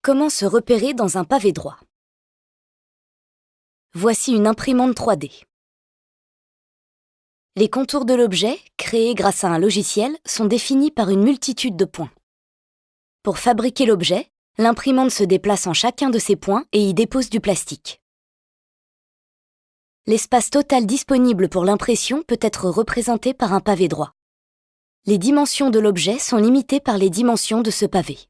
Comment se repérer dans un pavé droit? Voici une imprimante 3D. Les contours de l'objet, créés grâce à un logiciel, sont définis par une multitude de points. Pour fabriquer l'objet, l'imprimante se déplace en chacun de ces points et y dépose du plastique. L'espace total disponible pour l'impression peut être représenté par un pavé droit. Les dimensions de l'objet sont limitées par les dimensions de ce pavé.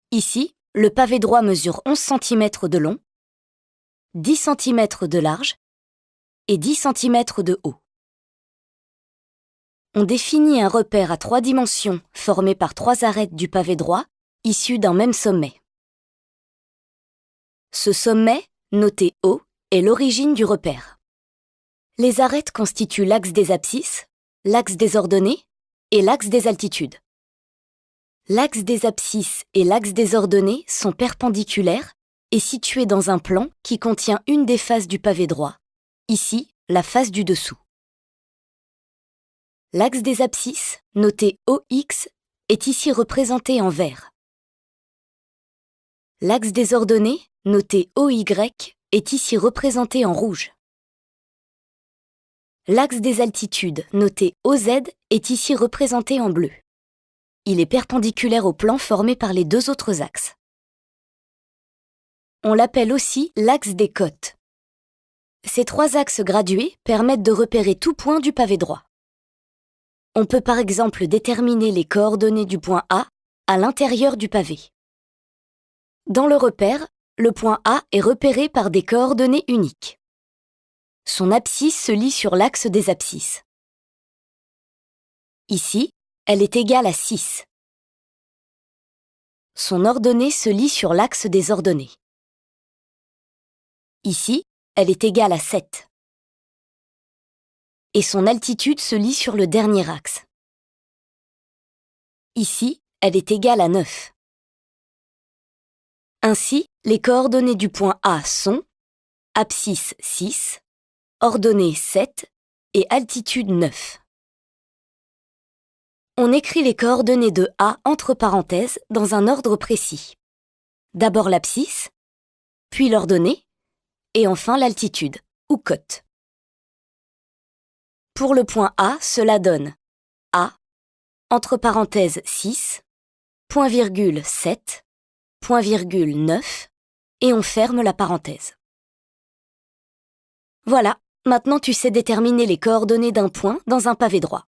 Ici, le pavé droit mesure 11 cm de long, 10 cm de large et 10 cm de haut. On définit un repère à 3 dimensions formé par 3 arêtes du pavé droit issues d'un même sommet. Ce sommet, noté O, est l'origine du repère. Les arêtes constituent l'axe des abscisses, l'axe des ordonnées et l'axe des altitudes. L'axe des abscisses et l'axe des ordonnées sont perpendiculaires et situés dans un plan qui contient une des faces du pavé droit, ici la face du dessous. L'axe des abscisses, noté OX, est ici représenté en vert. L'axe des ordonnées, noté OY, est ici représenté en rouge. L'axe des altitudes, noté OZ, est ici représenté en bleu. Il est perpendiculaire au plan formé par les deux autres axes. On l'appelle aussi l'axe des côtes. Ces 3 axes gradués permettent de repérer tout point du pavé droit. On peut par exemple déterminer les coordonnées du point A à l'intérieur du pavé. Dans le repère, le point A est repéré par des coordonnées uniques. Son abscisse se lie sur l'axe des abscisses. Ici, elle est égale à 6. Son ordonnée se lie sur l'axe des ordonnées. Ici, elle est égale à 7. Et son altitude se lie sur le dernier axe. Ici, elle est égale à 9. Ainsi, les coordonnées du point A sont abscisse 6, ordonnée 7 et altitude 9. On écrit les coordonnées de A entre parenthèses dans un ordre précis. D'abord l'abscisse, puis l'ordonnée, et enfin l'altitude, ou cote. Pour le point A, cela donne A, entre parenthèses 6, point virgule 7, point virgule 9, et on ferme la parenthèse. Voilà, maintenant tu sais déterminer les coordonnées d'un point dans un pavé droit.